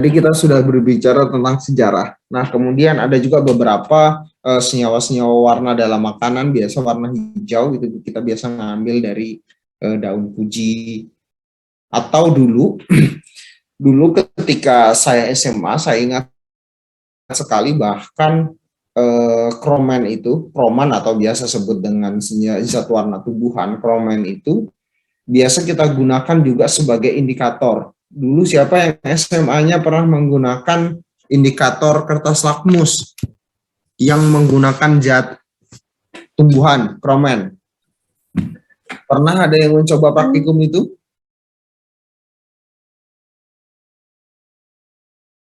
Tadi kita sudah berbicara tentang sejarah. Nah, kemudian ada juga beberapa senyawa-senyawa warna dalam makanan, biasa warna hijau, itu kita biasa ngambil dari daun puji. Atau dulu, dulu ketika saya SMA, saya ingat sekali bahkan kroman atau biasa sebut dengan zat warna tubuhan, kromen itu biasa kita gunakan juga sebagai indikator. Dulu siapa yang SMA-nya pernah menggunakan indikator kertas lakmus yang menggunakan zat tumbuhan, kromen? Pernah ada yang mencoba praktikum itu?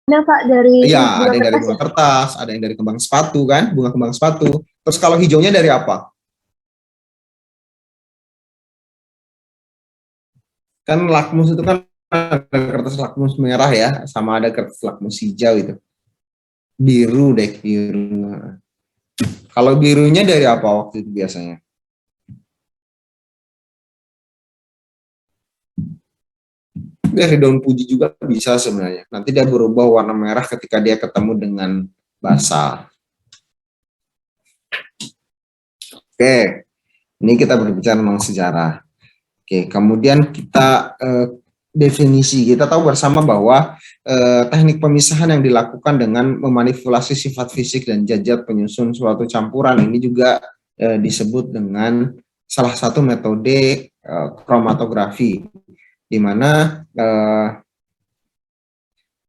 Ada Pak, dari Iya, bunga ada yang dari kertas bunga ya? kertas, ada yang dari kembang sepatu kan, bunga kembang sepatu. Terus kalau hijaunya dari apa? Kan lakmus itu kan ada kertas lakmus merah ya, sama ada kertas lakmus hijau itu. Biru deh, biru. Kalau birunya dari apa waktu itu biasanya? Dari daun puji juga bisa sebenarnya. Nanti dia berubah warna merah ketika dia ketemu dengan basah. Oke, ini kita berbicara tentang sejarah. Oke, kemudian kita definisi. Kita tahu bersama bahwa teknik pemisahan yang dilakukan dengan memanipulasi sifat fisik dan zat penyusun suatu campuran ini juga disebut dengan salah satu metode kromatografi, di mana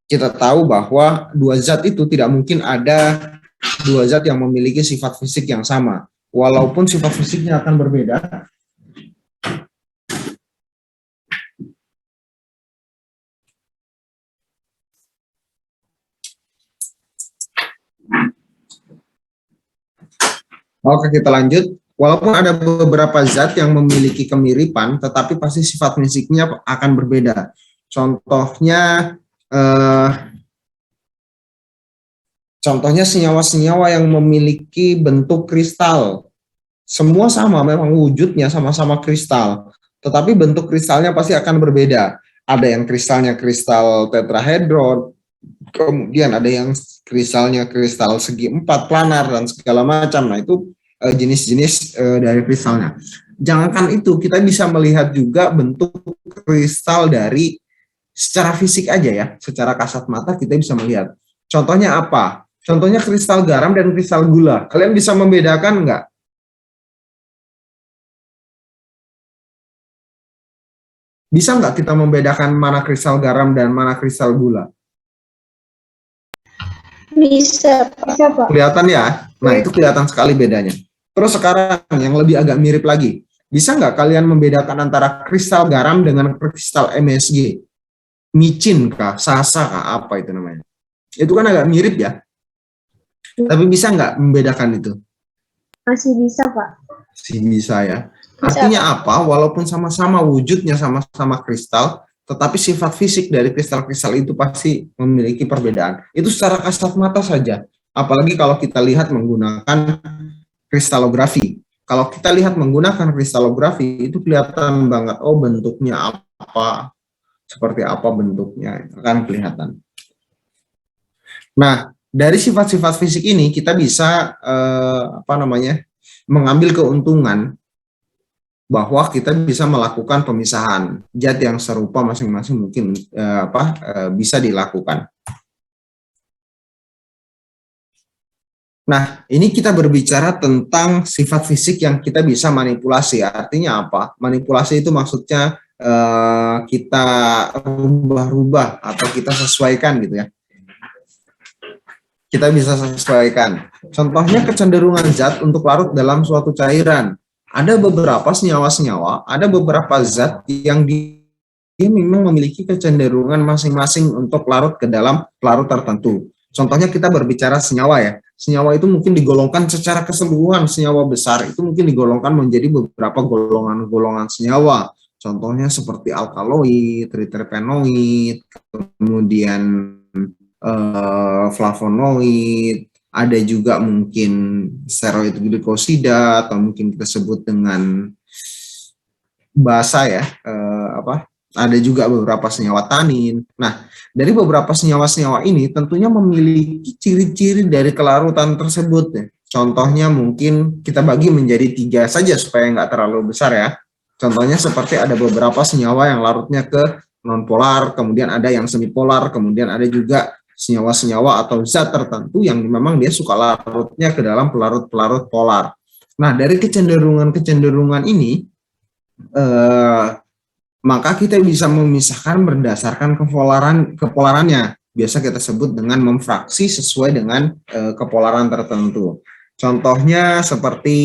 kita tahu bahwa dua zat itu tidak mungkin ada dua zat yang memiliki sifat fisik yang sama. Walaupun sifat fisiknya akan berbeda, oke, kita lanjut. Walaupun ada beberapa zat yang memiliki kemiripan, tetapi pasti sifat fisiknya akan berbeda. Contohnya, senyawa-senyawa yang memiliki bentuk kristal. Semua sama, memang wujudnya sama-sama kristal, tetapi bentuk kristalnya pasti akan berbeda. Ada yang kristalnya kristal tetrahedron, kemudian ada yang kristalnya kristal segi empat planar dan segala macam. Nah, itu jenis-jenis dari kristalnya. Jangankan itu, kita bisa melihat juga bentuk kristal dari secara fisik aja ya, secara kasat mata kita bisa melihat. Contohnya apa? Contohnya kristal garam dan kristal gula. Kalian bisa membedakan nggak? Bisa nggak kita membedakan mana kristal garam dan mana kristal gula? Bisa, Pak. Kelihatan ya? Nah, itu kelihatan sekali bedanya. Terus sekarang yang lebih agak mirip lagi. Bisa nggak kalian membedakan antara kristal garam dengan kristal MSG? Micin kah? Sasa kah? Apa itu namanya? Itu kan agak mirip ya? Tapi bisa nggak membedakan itu? Masih bisa, Pak. Masih bisa ya. Artinya apa? Walaupun sama-sama wujudnya sama-sama kristal, tetapi sifat fisik dari kristal-kristal itu pasti memiliki perbedaan. Itu secara kasat mata saja. Apalagi kalau kita lihat menggunakan kristalografi. Kalau kita lihat menggunakan kristalografi, itu kelihatan banget, oh bentuknya apa, seperti apa bentuknya, itu kan kelihatan. Nah, dari sifat-sifat fisik ini kita bisa mengambil keuntungan bahwa kita bisa melakukan pemisahan zat yang serupa masing-masing mungkin bisa dilakukan. Nah, ini kita berbicara tentang sifat fisik yang kita bisa manipulasi. Artinya apa? Manipulasi itu maksudnya kita rubah-rubah atau kita sesuaikan gitu ya. Kita bisa sesuaikan. Contohnya kecenderungan zat untuk larut dalam suatu cairan. Ada beberapa senyawa-senyawa, ada beberapa zat yang dia memang memiliki kecenderungan masing-masing untuk larut ke dalam larut tertentu. Contohnya kita berbicara senyawa ya. Senyawa itu mungkin digolongkan secara keseluruhan, senyawa besar itu mungkin digolongkan menjadi beberapa golongan-golongan senyawa. Contohnya seperti alkaloid, triterpenoid, kemudian flavonoid, ada juga mungkin steroid glikosida atau mungkin kita sebut dengan bahasa ya ada juga beberapa senyawa tanin. Nah, dari beberapa senyawa-senyawa ini tentunya memiliki ciri-ciri dari kelarutan tersebut ya. Contohnya mungkin kita bagi menjadi 3 saja supaya nggak terlalu besar ya. Contohnya seperti ada beberapa senyawa yang larutnya ke nonpolar, kemudian ada yang semipolar, kemudian ada juga senyawa-senyawa atau zat tertentu yang memang dia suka larutnya ke dalam pelarut-pelarut polar. Nah, dari kecenderungan-kecenderungan ini, maka kita bisa memisahkan berdasarkan kepolarannya. Biasa kita sebut dengan memfraksi sesuai dengan kepolaran tertentu. Contohnya seperti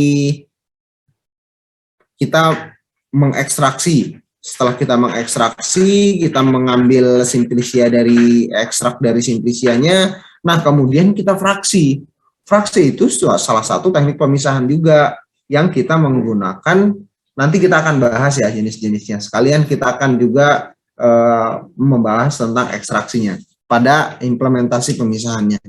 kita mengekstraksi. Setelah kita mengekstraksi, kita mengambil simplicia dari ekstrak dari simplicianya, nah kemudian kita fraksi. Fraksi itu salah satu teknik pemisahan juga yang kita menggunakan, nanti kita akan bahas ya jenis-jenisnya. Sekalian kita akan juga membahas tentang ekstraksinya pada implementasi pemisahannya.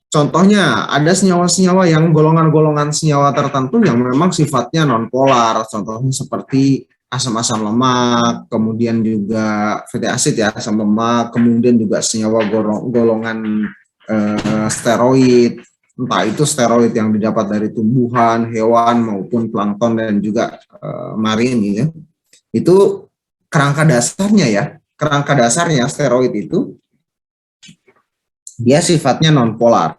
Contohnya, ada senyawa-senyawa yang golongan-golongan senyawa tertentu yang memang sifatnya nonpolar. Contohnya seperti asam-asam lemak, kemudian juga fatty acid ya, asam lemak, kemudian juga senyawa golongan steroid, entah itu steroid yang didapat dari tumbuhan, hewan, maupun plankton dan juga marin ya. Itu kerangka dasarnya ya, kerangka dasarnya steroid itu dia sifatnya nonpolar.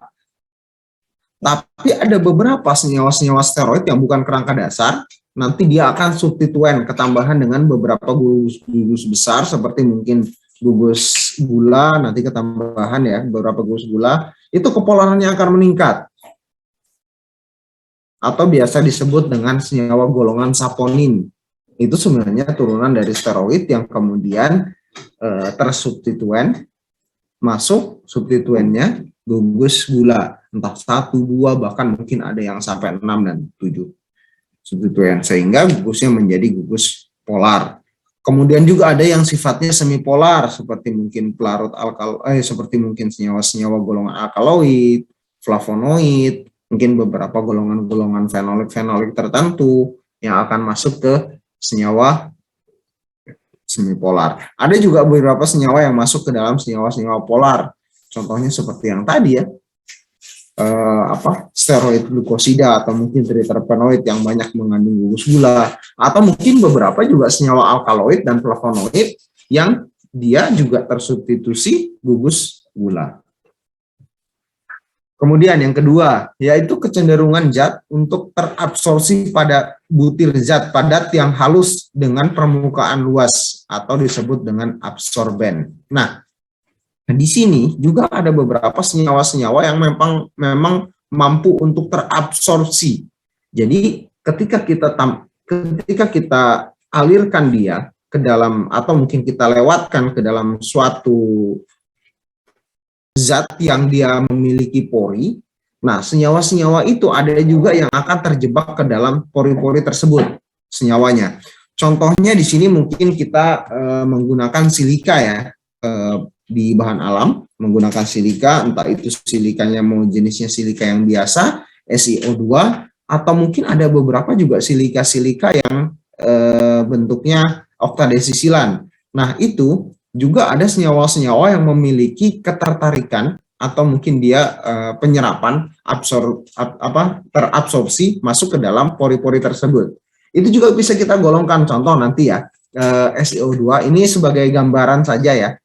Tapi ada beberapa senyawa-senyawa steroid yang bukan kerangka dasar, nanti dia akan substituen ketambahan dengan beberapa gugus besar seperti mungkin gugus gula, nanti ketambahan ya beberapa gugus gula, itu kepolarannya akan meningkat. Atau biasa disebut dengan senyawa golongan saponin. Itu sebenarnya turunan dari steroid yang kemudian tersubstituen, masuk substituennya gugus gula, entah 1, 2, bahkan mungkin ada yang sampai 6 dan 7 substituen, sehingga gugusnya menjadi gugus polar. Kemudian juga ada yang sifatnya semipolar, seperti mungkin pelarut seperti mungkin senyawa-senyawa golongan alkaloid, flavonoid, mungkin beberapa golongan-golongan fenolik tertentu yang akan masuk ke senyawa semipolar. Ada juga beberapa senyawa yang masuk ke dalam senyawa-senyawa polar. Contohnya seperti yang tadi ya, steroid glukosida atau mungkin triterpenoid yang banyak mengandung gugus gula, atau mungkin beberapa juga senyawa alkaloid dan flavonoid yang dia juga tersubstitusi gugus gula. Kemudian yang kedua, yaitu kecenderungan zat untuk terabsorpsi pada butir zat padat yang halus dengan permukaan luas atau disebut dengan absorben. Nah, di sini juga ada beberapa senyawa-senyawa yang memang mampu untuk terabsorpsi. Jadi ketika kita alirkan dia ke dalam atau mungkin kita lewatkan ke dalam suatu zat yang dia memiliki pori, nah senyawa-senyawa itu ada juga yang akan terjebak ke dalam pori-pori tersebut senyawanya. Contohnya di sini mungkin kita menggunakan silika ya, di bahan alam menggunakan silika, entah itu silikanya mau jenisnya silika yang biasa, SiO2, atau mungkin ada beberapa juga silika-silika yang bentuknya oktadesisilan. Nah, itu juga ada senyawa-senyawa yang memiliki ketertarikan atau mungkin dia penyerapan terabsorpsi masuk ke dalam pori-pori tersebut. Itu juga bisa kita golongkan, contoh nanti ya, SiO2 ini sebagai gambaran saja ya.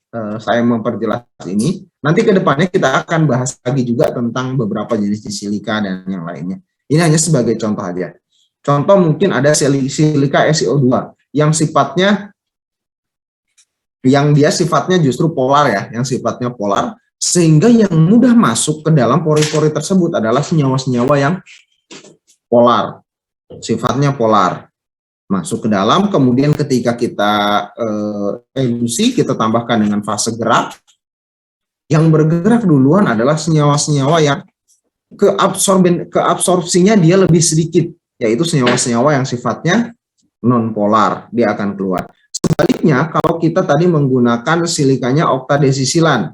Saya memperjelas ini. Nanti ke depannya kita akan bahas lagi juga tentang beberapa jenis silika dan yang lainnya. Ini hanya sebagai contoh aja. Contoh mungkin ada silika SiO2 yang dia sifatnya justru polar ya, yang sifatnya polar, sehingga yang mudah masuk ke dalam pori-pori tersebut adalah senyawa-senyawa yang polar, sifatnya polar. Masuk ke dalam, kemudian ketika kita elusi, kita tambahkan dengan fase gerak. Yang bergerak duluan adalah senyawa-senyawa yang keabsorpsinya dia lebih sedikit, yaitu senyawa-senyawa yang sifatnya non-polar, dia akan keluar. Sebaliknya, kalau kita tadi menggunakan silikanya oktadesisilan,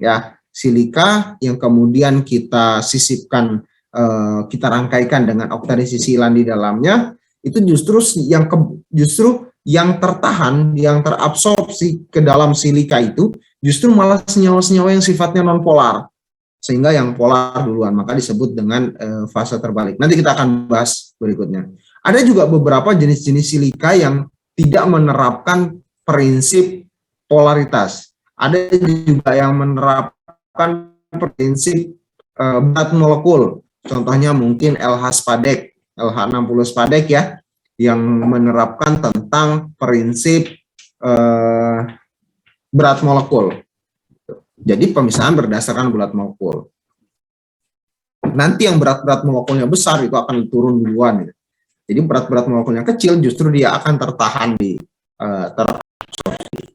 ya, silika yang kemudian kita sisipkan, kita rangkaikan dengan oktadesisilan di dalamnya, itu justru yang tertahan, yang terabsorpsi ke dalam silika itu justru malah senyawa-senyawa yang sifatnya non-polar, sehingga yang polar duluan, maka disebut dengan fase terbalik. Nanti kita akan bahas berikutnya. Ada juga beberapa jenis-jenis silika yang tidak menerapkan prinsip polaritas. Ada juga yang menerapkan prinsip berat molekul. Contohnya mungkin LH Spadek, LH60 Spadek ya, yang menerapkan tentang prinsip berat molekul. Jadi pemisahan berdasarkan berat molekul. Nanti yang berat-berat molekulnya besar itu akan turun duluan. Gitu. Jadi berat-berat molekulnya kecil justru dia akan tertahan di terabsorpsi.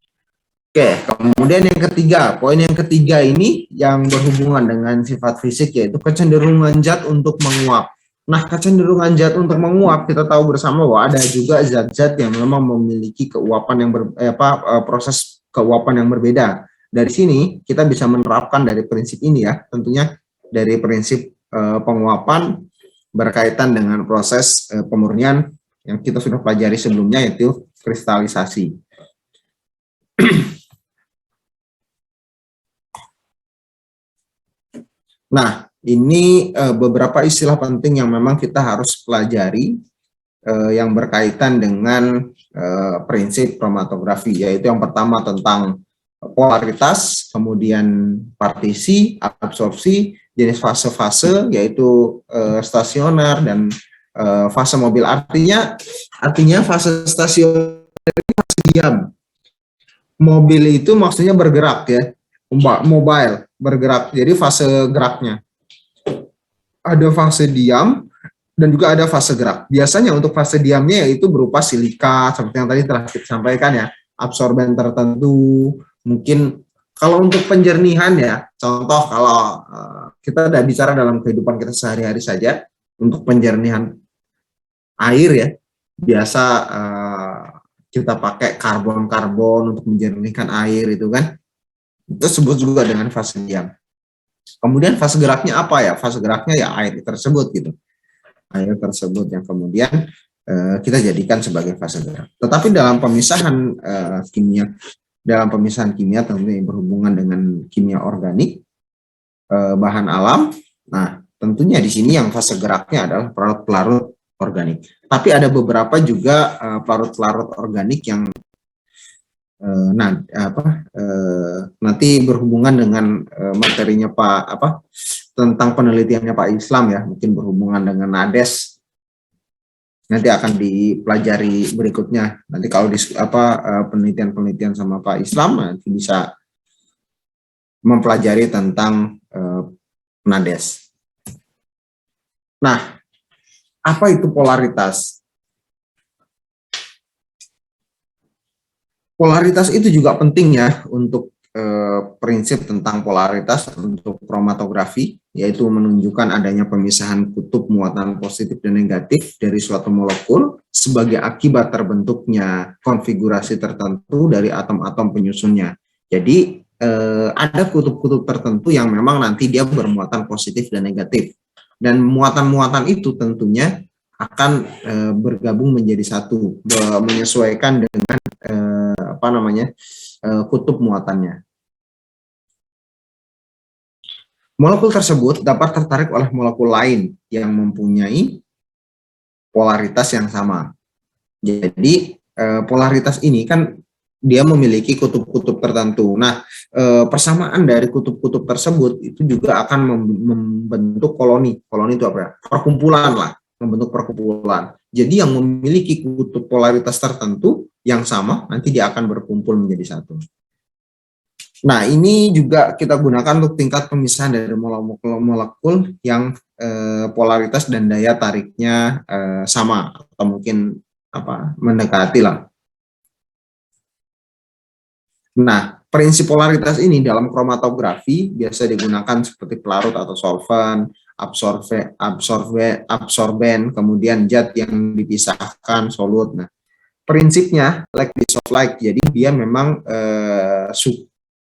Oke, kemudian yang ketiga, poin yang ketiga ini yang berhubungan dengan sifat fisik yaitu kecenderungan zat untuk menguap. Nah, kecenderungan zat untuk menguap kita tahu bersama bahwa ada juga zat-zat yang memang memiliki keuapan yang proses keuapan yang berbeda. Dari sini kita bisa menerapkan dari prinsip ini ya, tentunya dari prinsip penguapan berkaitan dengan proses pemurnian yang kita sudah pelajari sebelumnya yaitu kristalisasi. Nah, ini beberapa istilah penting yang memang kita harus pelajari yang berkaitan dengan prinsip kromatografi, yaitu yang pertama tentang polaritas, kemudian partisi, absorpsi, jenis fase-fase, yaitu stasioner dan fase mobil. Artinya fase stasioner itu fase diam. Mobil itu maksudnya bergerak ya, mobile, bergerak, jadi fase geraknya. Ada fase diam dan juga ada fase gerak. Biasanya untuk fase diamnya yaitu berupa silika, seperti yang tadi telah kita sampaikan ya, absorben tertentu. Mungkin kalau untuk penjernihan ya, contoh kalau kita tidak bicara dalam kehidupan kita sehari-hari saja, untuk penjernihan air ya, biasa kita pakai karbon-karbon untuk menjernihkan air itu kan, itu disebut juga dengan fase diam. Kemudian fase geraknya apa ya? Fase geraknya ya air tersebut gitu. Air tersebut yang kemudian kita jadikan sebagai fase gerak. Tetapi dalam pemisahan kimia tentunya yang berhubungan dengan kimia organik, bahan alam. Nah, tentunya di sini yang fase geraknya adalah pelarut-pelarut organik. Tapi ada beberapa juga pelarut-pelarut organik yang nanti berhubungan dengan materinya tentang penelitiannya Pak Islam ya, mungkin berhubungan dengan NADES. Nanti akan dipelajari berikutnya. Nanti kalau penelitian-penelitian sama Pak Islam nanti bisa mempelajari tentang NADES. Nah, apa itu polaritas? Polaritas itu juga penting ya untuk prinsip tentang polaritas untuk kromatografi, yaitu menunjukkan adanya pemisahan kutub muatan positif dan negatif dari suatu molekul sebagai akibat terbentuknya konfigurasi tertentu dari atom-atom penyusunnya. Jadi ada kutub-kutub tertentu yang memang nanti dia bermuatan positif dan negatif. Dan muatan-muatan itu tentunya akan bergabung menjadi satu, menyesuaikan dengan kutub muatannya. Molekul tersebut dapat tertarik oleh molekul lain yang mempunyai polaritas yang sama. Jadi polaritas ini kan dia memiliki kutub-kutub tertentu. Nah, persamaan dari kutub-kutub tersebut itu juga akan membentuk koloni. Koloni itu apa ya? Perkumpulan lah, membentuk perkumpulan. Jadi yang memiliki kutub polaritas tertentu yang sama, nanti dia akan berkumpul menjadi satu. Nah, ini juga kita gunakan untuk tingkat pemisahan dari molekul yang polaritas dan daya tariknya sama, atau mungkin mendekati lah. Nah, prinsip polaritas ini dalam kromatografi biasa digunakan seperti pelarut atau solvent, absorben, kemudian zat yang dipisahkan, solut. Nah, prinsipnya like dissolve like, jadi dia memang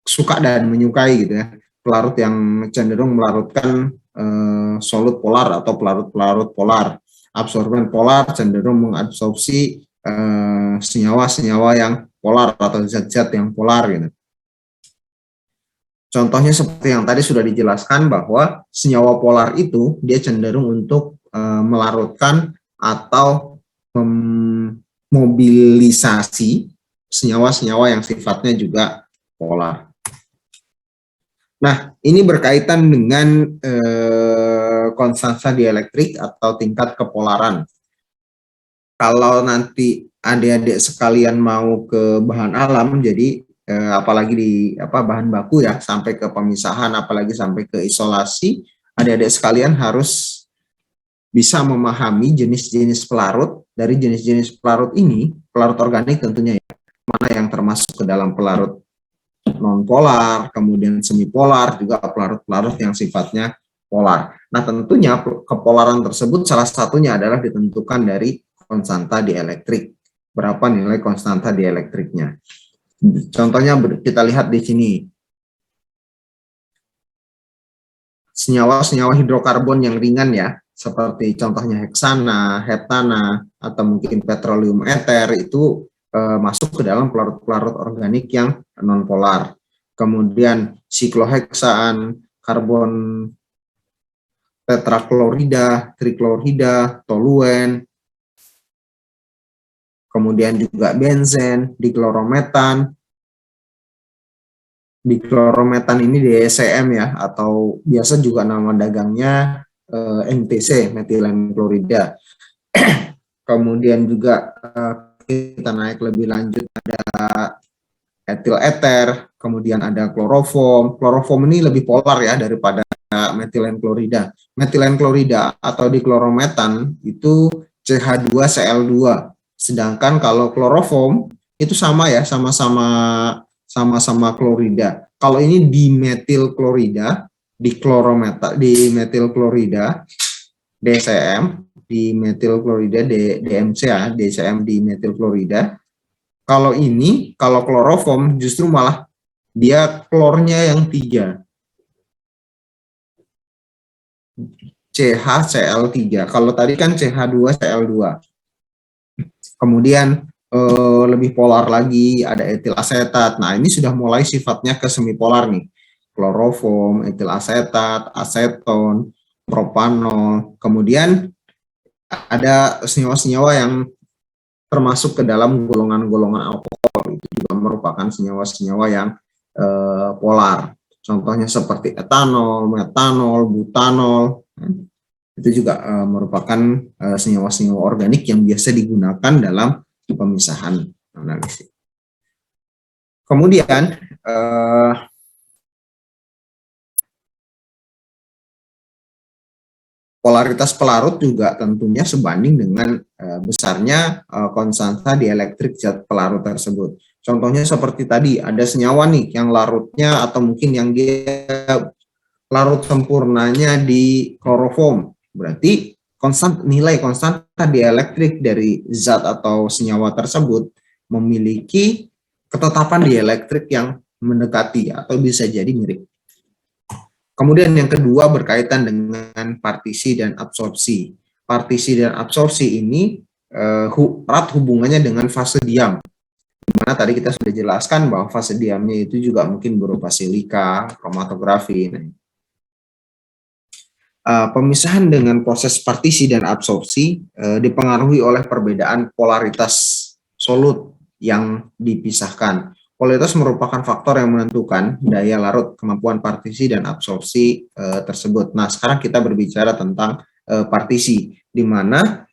suka dan menyukai gitu ya. Pelarut yang cenderung melarutkan solut polar atau pelarut-pelarut polar. Absorben polar cenderung mengabsorpsi senyawa-senyawa yang polar atau zat-zat yang polar gitu. Contohnya seperti yang tadi sudah dijelaskan bahwa senyawa polar itu dia cenderung untuk melarutkan atau memobilisasi senyawa-senyawa yang sifatnya juga polar. Nah, ini berkaitan dengan konstansa dielektrik atau tingkat kepolaran. Kalau nanti adik-adik sekalian mau ke bahan alam, jadi apalagi di bahan baku ya, sampai ke pemisahan, apalagi sampai ke isolasi, adik-adik sekalian harus bisa memahami jenis-jenis pelarut. Dari jenis-jenis pelarut ini, pelarut organik tentunya ya, mana yang termasuk ke dalam pelarut non-polar, kemudian semi-polar, juga pelarut-pelarut yang sifatnya polar. Nah, tentunya kepolaran tersebut salah satunya adalah ditentukan dari konstanta dielektrik. Berapa nilai konstanta dielektriknya? Contohnya kita lihat di sini. Senyawa-senyawa hidrokarbon yang ringan ya, seperti contohnya heksana, heptana, atau mungkin petroleum ether itu masuk ke dalam pelarut-pelarut organik yang non-polar. Kemudian sikloheksan, karbon tetraklorida, triklorida, toluen, kemudian juga benzen, diklorometan. Diklorometan ini DECM ya, atau biasa juga nama dagangnya MTC, metilen klorida. Kemudian juga kita naik lebih lanjut ada etil ether, kemudian ada kloroform. Kloroform ini lebih polar ya daripada metilen klorida. Metilen klorida atau diklorometan itu CH2Cl2. Sedangkan kalau kloroform itu sama ya, sama-sama klorida. Kalau ini dimetil klorida, dimetil klorida, DCM, dimetil klorida, DMC ya, DCM dimetil klorida. Kalau ini, kalau kloroform justru malah dia klornya yang 3. CHCl3. Kalau tadi kan CH2Cl2. Kemudian lebih polar lagi, ada etil asetat. Nah, ini sudah mulai sifatnya ke semipolar nih. Kloroform, etil asetat, aseton, propanol. Kemudian ada senyawa-senyawa yang termasuk ke dalam golongan-golongan alkohol. Itu juga merupakan senyawa-senyawa yang polar. Contohnya seperti etanol, metanol, butanol. Itu juga merupakan senyawa-senyawa organik yang biasa digunakan dalam pemisahan analisis. Kemudian polaritas pelarut juga tentunya sebanding dengan besarnya konstanta dielektrik zat pelarut tersebut. Contohnya seperti tadi, ada senyawa nih yang larutnya atau mungkin yang dia larut sempurnanya di kloroform. Berarti nilai konstanta dielektrik dari zat atau senyawa tersebut memiliki ketetapan dielektrik yang mendekati atau bisa jadi mirip. Kemudian yang kedua berkaitan dengan partisi dan absorpsi. Partisi dan absorpsi ini erat hubungannya dengan fase diam. Dimana tadi kita sudah jelaskan bahwa fase diamnya itu juga mungkin berupa silika, kromatografi. Pemisahan dengan proses partisi dan absorpsi dipengaruhi oleh perbedaan polaritas solut yang dipisahkan. Polaritas merupakan faktor yang menentukan daya larut, kemampuan partisi dan absorpsi tersebut. Nah, sekarang kita berbicara tentang partisi, di mana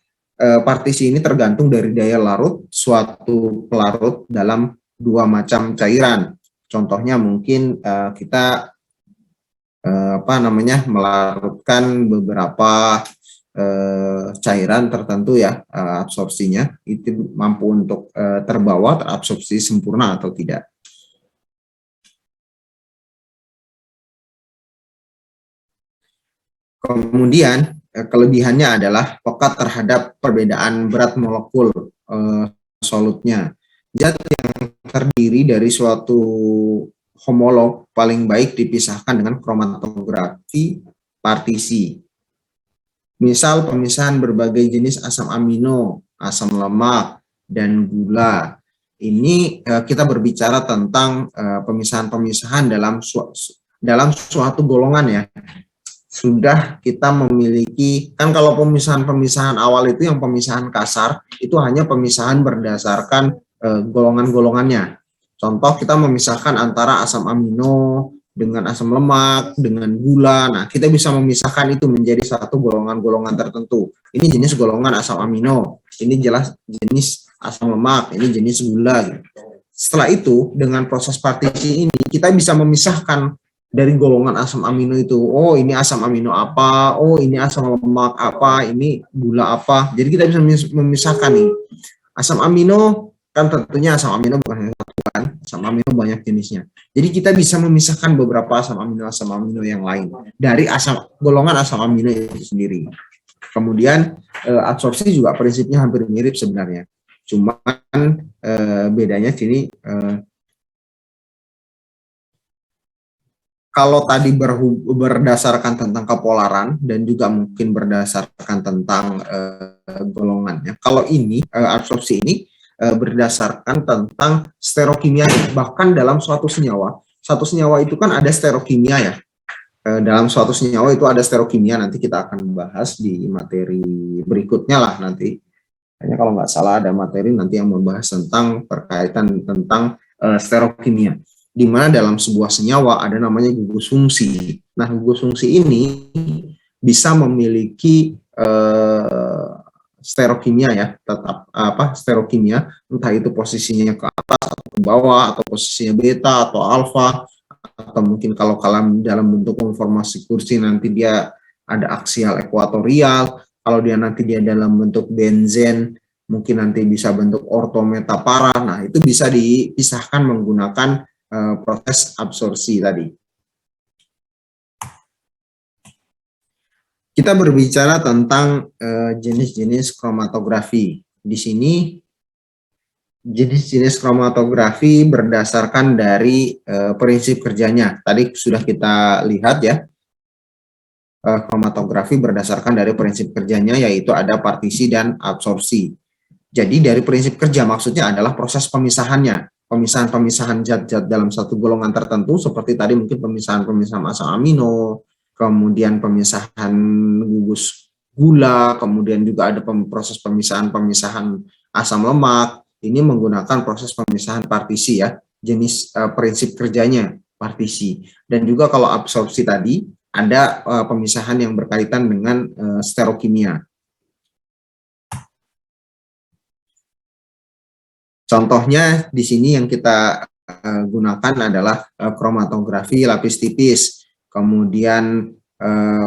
partisi ini tergantung dari daya larut suatu pelarut dalam dua macam cairan. Contohnya mungkin kita melarutkan beberapa cairan tertentu ya, absorpsinya itu mampu untuk terbawa, terabsorpsi sempurna atau tidak. Kemudian kelebihannya adalah peka terhadap perbedaan berat molekul solutnya. Zat yang terdiri dari suatu homolog paling baik dipisahkan dengan kromatografi partisi. Misal pemisahan berbagai jenis asam amino, asam lemak, dan gula. Ini kita berbicara tentang pemisahan-pemisahan dalam suatu golongan ya. Sudah kita memiliki, kan kalau pemisahan-pemisahan awal itu yang pemisahan kasar, itu hanya pemisahan berdasarkan golongan-golongannya. Contoh, kita memisahkan antara asam amino dengan asam lemak, dengan gula. Nah, kita bisa memisahkan itu menjadi satu golongan-golongan tertentu. Ini jenis golongan asam amino, ini jelas jenis asam lemak, ini jenis gula. Setelah itu, dengan proses partisi ini, kita bisa memisahkan dari golongan asam amino itu. Oh, ini asam amino apa, oh ini asam lemak apa, ini gula apa. Jadi kita bisa memisahkan nih. Asam amino kan tentunya asam amino bukan hanya satu kan, asam amino banyak jenisnya. Jadi kita bisa memisahkan beberapa asam amino yang lain dari golongan asam amino itu sendiri. Kemudian absorpsi juga prinsipnya hampir mirip sebenarnya. Cuman bedanya sini kalau tadi berdasarkan tentang kepolaran dan juga mungkin berdasarkan tentang golongannya. Kalau ini absorpsi ini berdasarkan tentang sterokimia. Bahkan dalam suatu senyawa itu kan ada sterokimia ya. Dalam suatu senyawa itu ada sterokimia. Nanti kita akan bahas di materi berikutnya lah nanti. Hanya kalau nggak salah ada materi nanti yang membahas tentang berkaitan tentang sterokimia, di mana dalam sebuah senyawa ada namanya gugus fungsi. Nah, gugus fungsi ini bisa memiliki sterokimia ya, tetap sterokimia, entah itu posisinya ke atas atau ke bawah, atau posisinya beta atau alfa, atau mungkin kalau dalam bentuk konformasi kursi nanti dia ada aksial ekuatorial. Kalau nanti dia dalam bentuk benzen, mungkin nanti bisa bentuk ortometapara. Nah, itu bisa dipisahkan menggunakan proses absorpsi tadi. Kita berbicara tentang jenis-jenis kromatografi. Di sini jenis-jenis kromatografi berdasarkan dari prinsip kerjanya. Tadi sudah kita lihat ya. Kromatografi berdasarkan dari prinsip kerjanya, yaitu ada partisi dan absorpsi. Jadi dari prinsip kerja maksudnya adalah proses pemisahannya. Pemisahan-pemisahan zat-zat dalam satu golongan tertentu, seperti tadi mungkin pemisahan-pemisahan asam amino, kemudian pemisahan gugus gula, kemudian juga ada proses pemisahan-pemisahan asam lemak. Ini menggunakan proses pemisahan partisi ya, jenis prinsip kerjanya partisi. Dan juga kalau absorpsi tadi, ada pemisahan yang berkaitan dengan sterokimia. Contohnya di sini yang kita gunakan adalah kromatografi lapis tipis, kemudian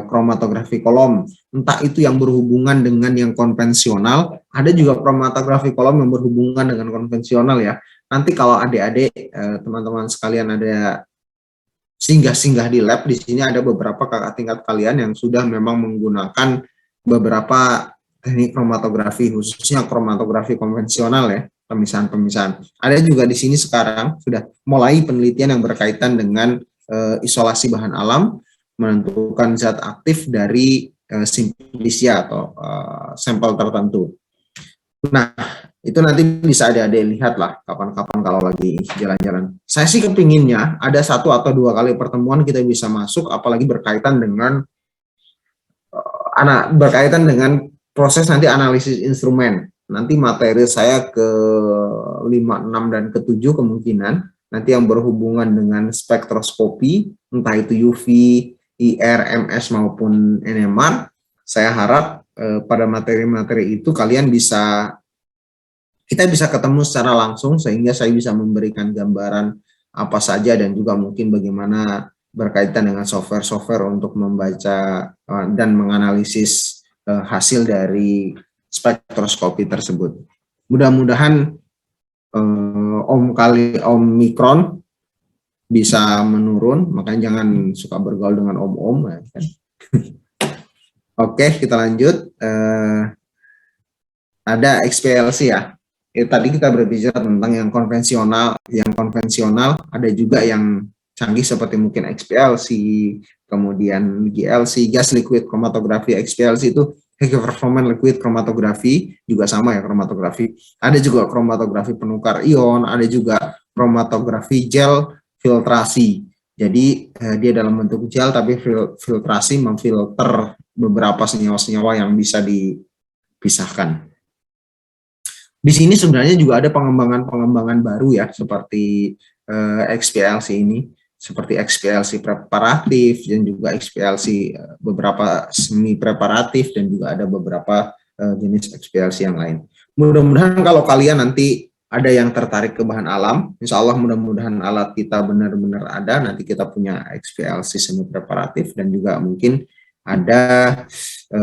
kromatografi kolom. Entah itu yang berhubungan dengan yang konvensional, ada juga kromatografi kolom yang berhubungan dengan konvensional ya. Nanti kalau adik-adik, teman-teman sekalian ada singgah-singgah di lab, di sini ada beberapa kakak tingkat kalian yang sudah memang menggunakan beberapa teknik kromatografi, khususnya kromatografi konvensional ya, pemisahan-pemisahan. Ada juga di sini sekarang sudah mulai penelitian yang berkaitan dengan isolasi bahan alam, menentukan zat aktif dari simplicia atau sampel tertentu. Nah, itu nanti bisa adik-adik lihat lah kapan-kapan kalau lagi jalan-jalan. Saya sih kepinginnya ada 1 atau 2 kali pertemuan kita bisa masuk, apalagi berkaitan dengan proses nanti analisis instrumen. Nanti materi saya ke 5, 6, dan ke 7 kemungkinan nanti yang berhubungan dengan spektroskopi, entah itu UV, IR, MS maupun NMR. Saya harap pada materi-materi itu kita bisa ketemu secara langsung, sehingga saya bisa memberikan gambaran apa saja dan juga mungkin bagaimana berkaitan dengan software-software untuk membaca dan menganalisis hasil dari spektroskopi tersebut. Mudah-mudahan Omikron bisa menurun, makanya jangan suka bergaul dengan om-om ya kan. Oke, kita lanjut. Ada XPLC ya. Tadi kita berbicara tentang yang konvensional. Yang konvensional ada juga yang canggih seperti mungkin XPLC, kemudian GLC, gas liquid chromatography. XPLC itu high performance liquid chromatografi juga sama ya kromatografi. Ada juga kromatografi penukar ion, ada juga kromatografi gel filtrasi. Jadi dia dalam bentuk gel tapi filtrasi memfilter beberapa senyawa-senyawa yang bisa dipisahkan. Di sini sebenarnya juga ada pengembangan-pengembangan baru ya, seperti XPLC ini, seperti XPLC preparatif dan juga XPLC beberapa semi preparatif dan juga ada beberapa jenis XPLC yang lain. Mudah-mudahan kalau kalian nanti ada yang tertarik ke bahan alam, insya Allah mudah-mudahan alat kita benar-benar ada, nanti kita punya XPLC semi preparatif dan juga mungkin ada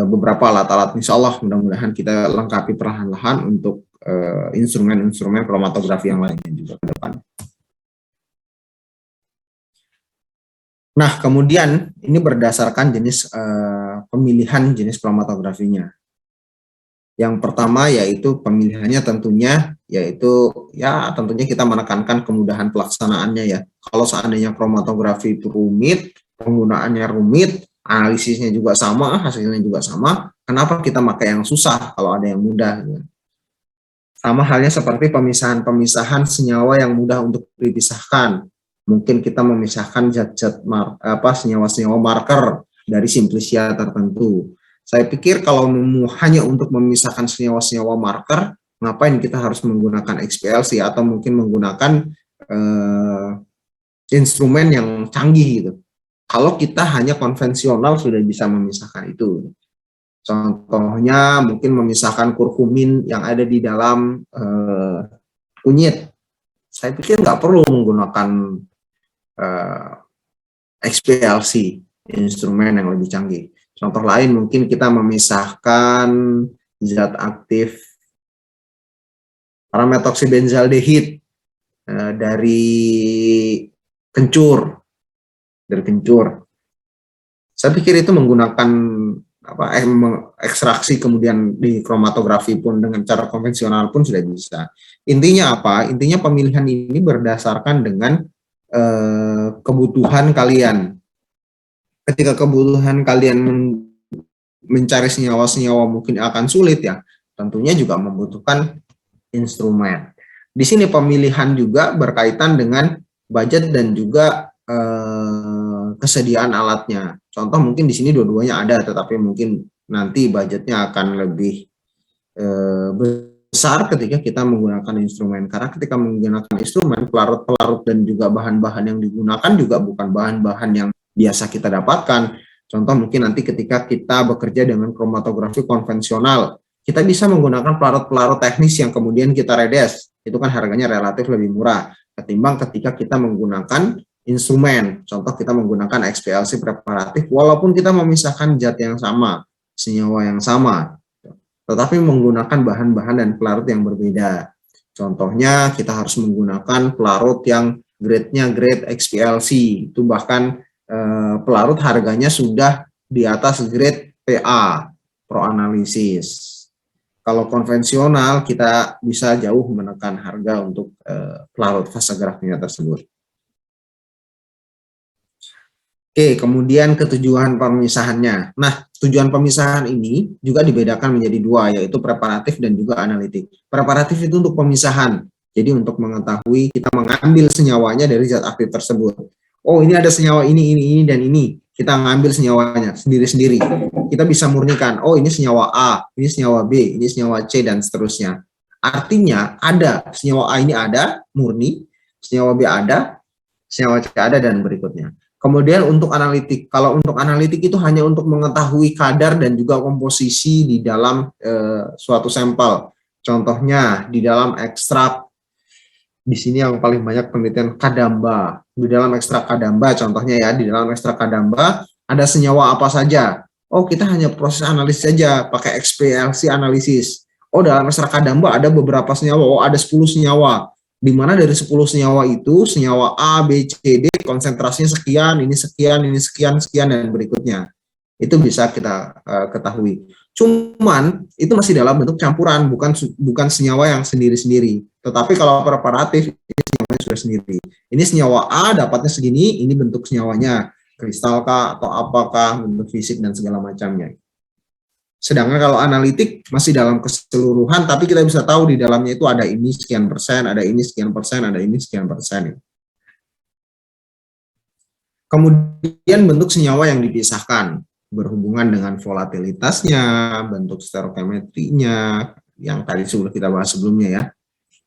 beberapa alat-alat, insya Allah mudah-mudahan kita lengkapi perlahan-lahan untuk instrumen-instrumen kromatografi yang lainnya juga ke depan. Nah, kemudian ini berdasarkan jenis pemilihan jenis kromatografinya. Yang pertama yaitu pemilihannya tentunya tentunya kita menekankan kemudahan pelaksanaannya ya. Kalau seandainya kromatografi itu rumit, penggunaannya rumit, analisisnya juga sama, hasilnya juga sama, kenapa kita pakai yang susah kalau ada yang mudah? Ya. Sama halnya seperti pemisahan-pemisahan senyawa yang mudah untuk dipisahkan. Mungkin kita memisahkan zat-zat senyawa-senyawa marker dari simplisia tertentu. Saya pikir kalau hanya untuk memisahkan senyawa-senyawa marker, ngapain kita harus menggunakan XPLC atau mungkin menggunakan instrumen yang canggih gitu. Kalau kita hanya konvensional sudah bisa memisahkan itu. Contohnya mungkin memisahkan kurkumin yang ada di dalam kunyit. Saya pikir nggak perlu menggunakan XPLC, instrumen yang lebih canggih. Contoh lain mungkin kita memisahkan zat aktif parametoksibenzaldehid dari kencur. Saya pikir itu menggunakan ekstraksi kemudian di kromatografi pun dengan cara konvensional pun sudah bisa. Intinya apa? Intinya pemilihan ini berdasarkan dengan kebutuhan kalian. Ketika kebutuhan kalian mencari senyawa-senyawa mungkin akan sulit ya, tentunya juga membutuhkan instrumen. Di sini pemilihan juga berkaitan dengan budget dan juga kesediaan alatnya. Contoh mungkin di sini dua-duanya ada, tetapi mungkin nanti budgetnya akan lebih besar ketika kita menggunakan instrumen. Karena ketika menggunakan instrumen, pelarut-pelarut dan juga bahan-bahan yang digunakan juga bukan bahan-bahan yang biasa kita dapatkan. Contoh mungkin nanti ketika kita bekerja dengan kromatografi konvensional, kita bisa menggunakan pelarut-pelarut teknis yang kemudian kita redes. Itu kan harganya relatif lebih murah ketimbang ketika kita menggunakan instrumen. Contoh kita menggunakan XPLC preparatif walaupun kita memisahkan zat yang sama, senyawa yang sama, tetapi menggunakan bahan-bahan dan pelarut yang berbeda. Contohnya kita harus menggunakan pelarut yang grade-nya grade XPLC, itu bahkan pelarut harganya sudah di atas grade PA, Pro Analisis. Kalau konvensional kita bisa jauh menekan harga untuk pelarut fase grafnya tersebut. Oke, kemudian ketujuan pemisahannya. Nah, tujuan pemisahan ini juga dibedakan menjadi dua, yaitu preparatif dan juga analitik. Preparatif itu untuk pemisahan, jadi untuk mengetahui kita mengambil senyawanya dari zat aktif tersebut. Oh, ini ada senyawa ini, dan ini. Kita ngambil senyawanya sendiri-sendiri. Kita bisa murnikan, oh ini senyawa A, ini senyawa B, ini senyawa C, dan seterusnya. Artinya ada, senyawa A ini ada, murni, senyawa B ada, senyawa C ada, dan berikutnya. Kemudian untuk analitik, kalau untuk analitik itu hanya untuk mengetahui kadar dan juga komposisi di dalam suatu sampel. Contohnya di dalam ekstrak, di sini yang paling banyak penelitian kadamba. Di dalam ekstrak kadamba, contohnya ya, di dalam ekstrak kadamba ada senyawa apa saja. Oh, kita hanya proses analisis saja, pakai XPLC analisis. Oh, dalam ekstrak kadamba ada beberapa senyawa, oh ada 10 senyawa. Di mana dari 10 senyawa itu, senyawa A, B, C, D, konsentrasinya sekian, ini sekian, ini sekian, sekian, dan berikutnya. Itu bisa kita ketahui. Cuman, itu masih dalam bentuk campuran, bukan senyawa yang sendiri-sendiri. Tetapi kalau preparatif, ini senyawanya sudah sendiri. Ini senyawa A, dapatnya segini, ini bentuk senyawanya. Kristal kah, atau apakah, bentuk fisik, dan segala macamnya. Sedangkan kalau analitik masih dalam keseluruhan, tapi kita bisa tahu di dalamnya itu ada ini sekian persen, ada ini sekian persen, ada ini sekian persen. Kemudian bentuk senyawa yang dipisahkan berhubungan dengan volatilitasnya, bentuk stereochemistry-nya, yang tadi sudah kita bahas sebelumnya ya,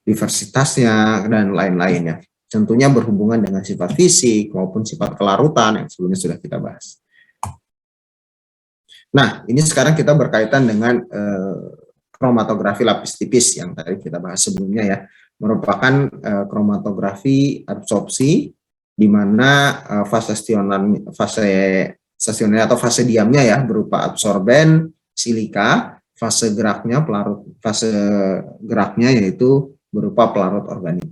diversitasnya, dan lain-lainnya. Tentunya berhubungan dengan sifat fisik maupun sifat kelarutan yang sebelumnya sudah kita bahas. Nah, ini sekarang kita berkaitan dengan kromatografi lapis tipis yang tadi kita bahas sebelumnya ya, merupakan kromatografi absorpsi di mana fase stasioner atau fase diamnya ya berupa absorben, silika, fase geraknya yaitu berupa pelarut organik.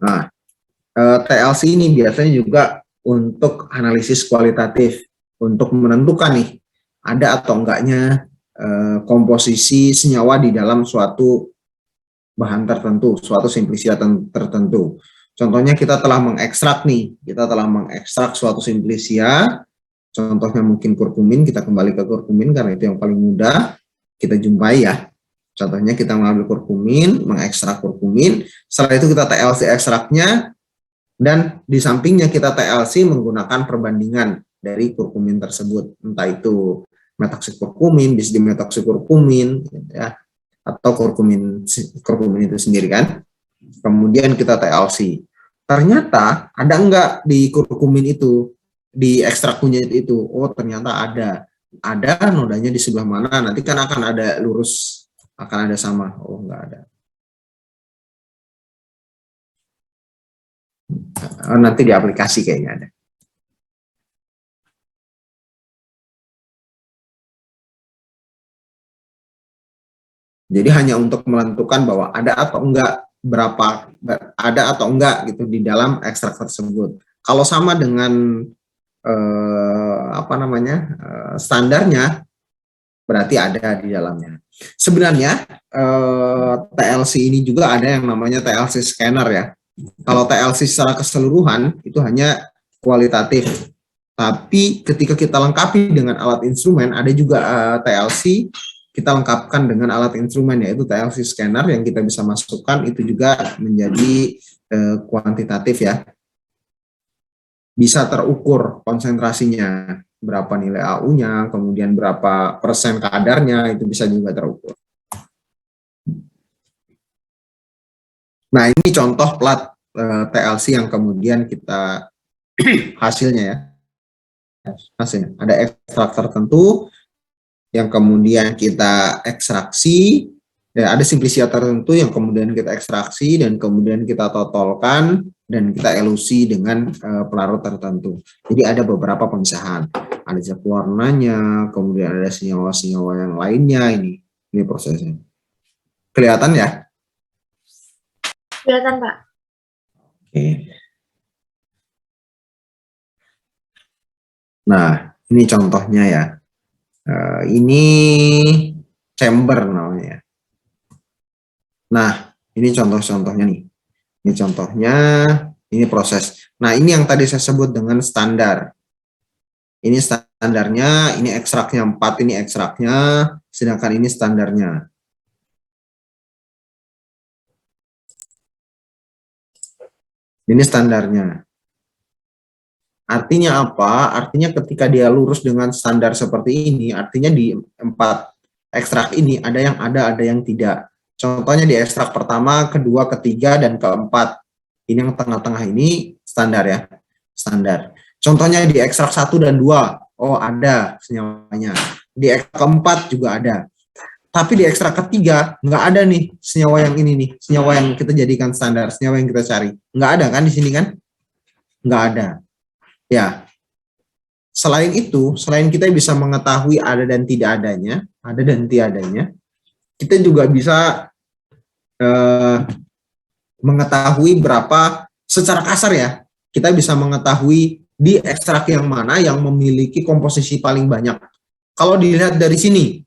Nah, TLC ini biasanya juga untuk analisis kualitatif, untuk menentukan nih ada atau enggaknya komposisi senyawa di dalam suatu bahan tertentu, suatu simplisia tertentu. Contohnya kita telah mengekstrak suatu simplisia, contohnya mungkin kurkumin, kita kembali ke kurkumin karena itu yang paling mudah kita jumpai ya. Contohnya kita mengambil kurkumin, mengekstrak kurkumin, setelah itu kita TLC ekstraknya, dan di sampingnya kita TLC menggunakan perbandingan dari kurkumin tersebut, entah itu metoksikurkumin, bisdimetoksikurkumin, ya, atau kurkumin itu sendiri kan. Kemudian kita TLC. Ternyata ada enggak di kurkumin itu, di ekstrak kunyit itu? Oh ternyata ada. Ada nodanya di sebelah mana? Nanti kan akan ada lurus, akan ada sama. Oh enggak ada. Nanti di aplikasi kayaknya ada. Jadi hanya untuk menentukan bahwa ada atau enggak, ada atau enggak gitu di dalam ekstrak tersebut. Kalau sama dengan standarnya, berarti ada di dalamnya. Sebenarnya TLC ini juga ada yang namanya TLC scanner ya. Kalau TLC secara keseluruhan itu hanya kualitatif. Tapi ketika kita lengkapi dengan alat instrumen, ada juga TLC kita lengkapkan dengan alat instrumen, yaitu TLC scanner yang kita bisa masukkan, itu juga menjadi kuantitatif ya. Bisa terukur konsentrasinya, berapa nilai AU-nya, kemudian berapa persen kadarnya, itu bisa juga terukur. Nah, ini contoh plat TLC yang kemudian kita hasilnya ya. Hasilnya ada ekstrak tertentu yang kemudian kita ekstraksi, ya, ada simplisia tertentu yang kemudian kita ekstraksi dan kemudian kita totolkan dan kita elusi dengan pelarut tertentu. Jadi ada beberapa pemisahan, ada zat warnanya, kemudian ada senyawa-senyawa yang lainnya. Ini prosesnya. Kelihatan ya? Kelihatan, Pak. Oke. Nah, ini contohnya ya. Ini chamber namanya. Nah, ini contoh-contohnya nih. Ini contohnya, ini proses. Nah, ini yang tadi saya sebut dengan standar. Ini standarnya, ini ekstraknya 4, ini ekstraknya, sedangkan ini standarnya. Ini standarnya. Artinya apa? Artinya ketika dia lurus dengan standar seperti ini, artinya di 4 ekstrak ini ada yang tidak. Contohnya di ekstrak pertama, kedua, ketiga, dan keempat. Ini yang tengah-tengah ini standar ya. Standar. Contohnya di ekstrak 1 dan 2, oh ada senyawanya. Di ekstrak keempat juga ada. Tapi di ekstrak ketiga, nggak ada nih senyawa yang ini nih. Senyawa yang kita jadikan standar, senyawa yang kita cari. Nggak ada kan di sini kan? Nggak ada. Ya, selain itu, selain kita bisa mengetahui ada dan tidak adanya, kita juga bisa mengetahui berapa, secara kasar ya, kita bisa mengetahui di ekstrak yang mana yang memiliki komposisi paling banyak. Kalau dilihat dari sini,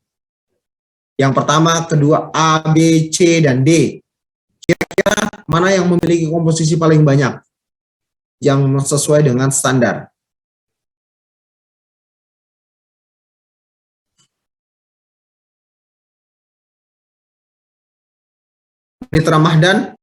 yang pertama, kedua, A, B, C, dan D, kira-kira mana yang memiliki komposisi paling banyak? Yang sesuai dengan standar. Mitra Mahdan?